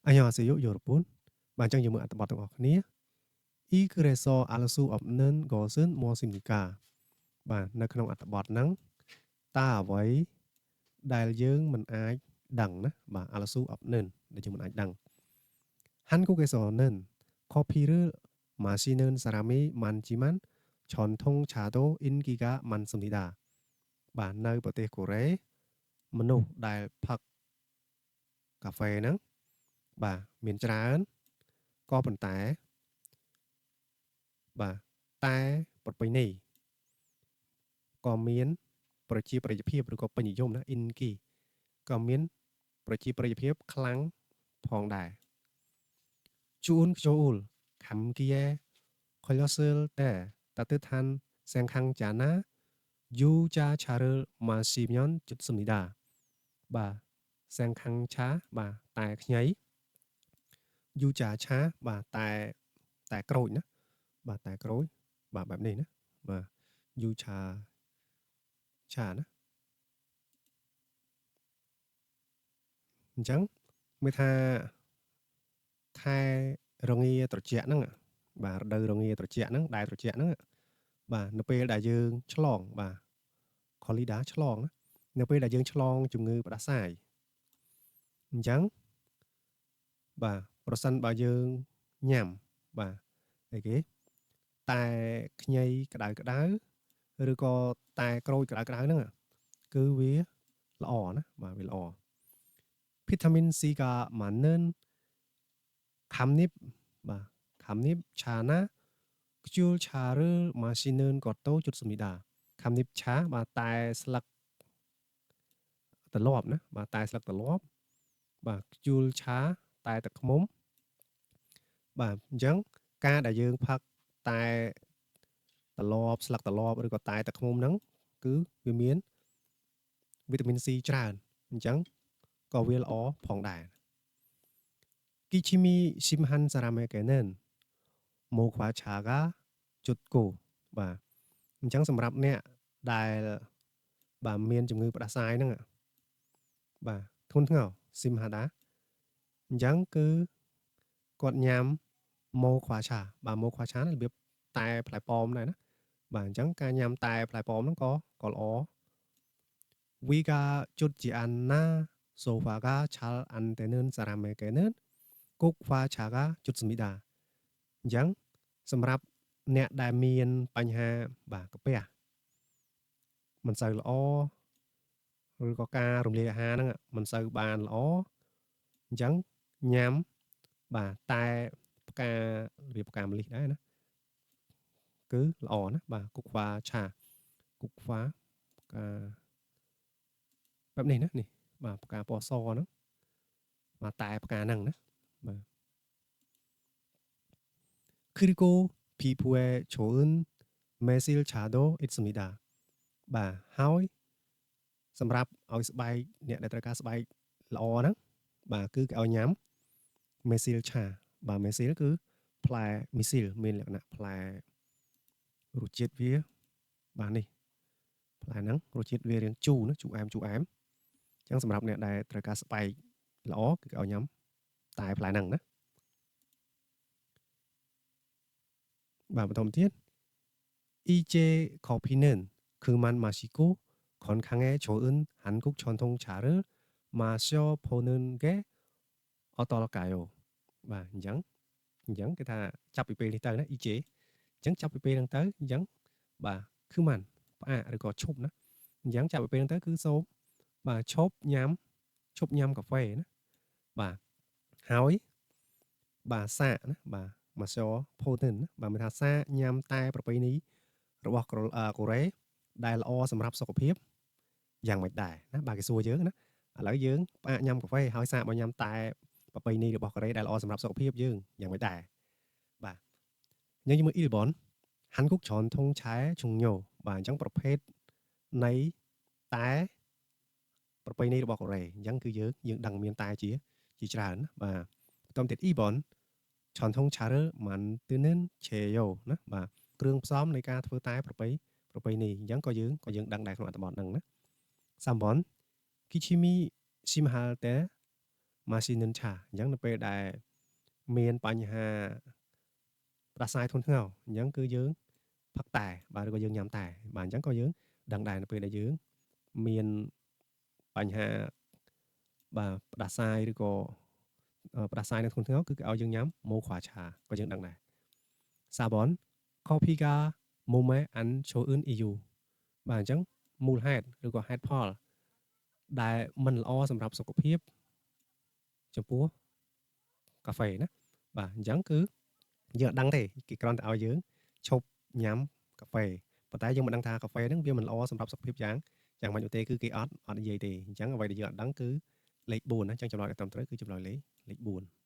안녕하세요, 여러분. 만장님은 아따바도 거니? 이 그래서 알 수 없는 것은 무엇입니까?នៅក្នុងអត្ថបទហ្នឹងតើអ្វីដែលយើងមិនអាចដឹងណាបាទ 알수 없는 ដែលយើងមិនអាចដឹង 한국에서는 커피를 마시는 사람이 많지만 전통 차도 인기가 많습니다. បាទនៅប្រទេសកូរ៉េមនុស្សដែលផឹកកាហ្វេហ្នឹងបាទមានច្រើនក៏ប៉ុន្តែបាទតែប្រពៃណីក៏មានប្រជាប្រិយភាពឬក៏ពេញនិយមណា inki ក៏មានប្រជាប្រិយភាពខ្លាំងផងដែរ ជួនចូលខំគៀខលសើលតែ따뜻한 생강자나 유자차를 마시면 좋습니다. បាទ 생강차 បាទតែខ្ញី 유자차 បាទតែក្រូចណាបាទតែក្រូចបាទបែបនេះណាបាទ 유자 ឆាណាអញ្ចឹងមើលថាខែរងាត្រជាក់ហ្នឹងបាទរដូវរងាត្រជាក់ហ្នឹងដែលត្រជាក់ហ្នឹងបាទនៅពេលដែលយើងឆ្លងបាទ Cholida ឆ្លងណានៅពេលដែលយើងឆ្លងជំងឺផ្ដាសាយអញ្ចឹងបាទប្រសិនបើយើងញ៉ាំបាទអីគេតែខ្ញីក្តៅក្តៅឬក៏តែក្រូចក្តៅក្តៅហ្នឹងគឺវាល្អណាបាទវាល្អ비타민 C가 많은 감잎បាទ감잎 차나 귤차를 마시는 것도 좋습니다. 감잎 차 បាទតែស្លឹកត្រឡប់ណាបាទតែស្លឹកត្រឡប់បាទខ្ជូលឆាតែទឹកឃ្មុំបាទអញ្ចឹងការដែលយើងផឹកតែត្រឡប់ស្លឹកត្រឡប់ឬក៏តែទឹកឃ្មុំហ្នឹងគឺវាមានវីតាមីន C ច្រើនអញ្ចឹងក៏វាល្អផងដែរ 기침이 심한 사람에게는 모과차가 좋고 បាទអញ្ចឹងសម្រាប់អ្នកដែលបាទមានជំងឺផ្ដាសាយហ្នឹងបាទធ្ងន់ធ្ងរ simhada អញ្ចឹងគឺគាត់ញ៉ាំ moquacha បាទ moquacha របៀបតែផ្លែប៉ោមដែរណាបាទអញ្ចឹងការញ៉ាំតែផ្លែប៉ោមហ្នឹងក៏ល្អ 위가 좋지 않나 소화가 잘 안 되는 사람에게는 kokwacha가 좋습니다 អញ្ចឹងសម្រាប់អ្នកដែលមានបញ្ហាបាទកាពះមិនសូវល្អឬក៏ការរំលាយអាហារហ្នឹងមិនសូវបានល្អអញ្ចឹងញ៉ាំបាទតែផ្កាវាផ្កាម្លិះដែរណាគឺល្អណាបាទគុកវ៉ាឆាគុកវ៉ាផ្កាបែបនេះណានេះបាទផ្កាពណ៌សហ្នឹងបាទតែផ្កាហ្នឹងណាបាទ 그리고 피부에 좋은 매실차도 있습니다 បាទហើយសម្រាប់ឲ្យស្បែកអ្នកដែលត្រូវការស្បែកល្អហ្នឹងបាទគឺគេឲ្យញ៉ាំ Mesil ឆាបាទ Mesil គឺផ្លែ Mesil មានលក្ខណៈផ្លែរសជាតិវាបាទនេះផ្លែហ្នឹងរសជាតិវារាងជូរណាជូរអែមអញ្ចឹងសម្រាប់អ្នកដែលត្រូវការស្បែកល្អគឺគេឲ្យញ៉ាំតែផ្លែហ្នឹងណាបាទបន្តទៀត 이제 커피는 그만 마시고 건강에 좋은 한국 전통차를 마셔보는 게 어떨까요 បាទអញ្ចឹងគេថាចាប់ពីពេលនេះទៅណា EJ អញ្ចឹងចាប់ពីពេលហ្នឹងទៅអញ្ចឹងបាទគឺមិនផ្អាកឬក៏ឈប់ណាអញ្ចឹងចាប់ពីពេលហ្នឹងទៅគឺសូមបាទឈប់ញ៉ាំកាហ្វេណាបាទហើយបាទសាកណាបាទ Marshall Poten ណាបាទមានថាសាកញ៉ាំតែប្រពៃណីរបស់កូរ៉េដែលល្អសម្រាប់សុខភាពយ៉ាងមិនដែរណាបាទគេសួរយើងណាឥឡូវយើងផ្អាកញ៉ាំកាហ្វេហើយសាកមកញ៉ាំតែប្រពៃណីរបស់កូរ៉េដែលល្អសម្រាប់សុខភាពយើងយ៉ាងមិនដែរបាទញ៉ាំជាមួយអ៊ីលបន 한국 전통차의 종류 បាទអញ្ចឹងប្រភេទនៃតែប្រពៃណីរបស់កូរ៉េអញ្ចឹងគឺយើងដឹងមានតែជាច្រើនបាទបន្តទៀត 2번 전통차를 만드는 재료 ណាបាទគ្រឿងផ្សំនៃការធ្វើតែប្រពៃណីអញ្ចឹងក៏យើងដឹងដែរក្នុងអត្ថបទហ្នឹងណា 3번 기침이 심할 때 ម៉ាស៊ីនញ៉ាំឆាអញ្ចឹងនៅពេលដែលមានបញ្ហាផ្ដាសាយធ្ងន់ធ្ងរអញ្ចឹងគឺយើងផឹកតែបាទឬក៏យើងញ៉ាំតែបាទអញ្ចឹងក៏យើងដឹងដែរនៅពេលដែលយើងមានបញ្ហាបាទផ្ដាសាយឬក៏ផ្ដាសាយនៅធ្ងន់ធ្ងរគឺគេឲ្យយើងញ៉ាំម៉ូខ្វាឆាក៏យើងដឹងដែរ Sabon Coffee-ga Mume An Choeun Iyu បាទអញ្ចឹងមូលហេតុឬក៏ហេតុផលដែលមិនល្អសម្រាប់សុខភាពចំពោះកាហ្វេណាបាទអញ្ចឹងគឺយើងអត់ដឹងទេគេគ្រាន់តែឲ្យយើងឈប់ញ៉ាំកាហ្វេប៉ុន្តែយើងមិនដឹងថាកាហ្វេហ្នឹងវាមិនល្អសម្រាប់សុខភាពយ៉ាងម៉េចនោះទេគឺគេអត់និយាយទេអញ្ចឹងអ្វីដែលយើងអត់ដឹងគឺលេខ4ណាអញ្ចឹងចម្លើយដែលត្រឹមត្រូវគឺចម្លើយលេខ4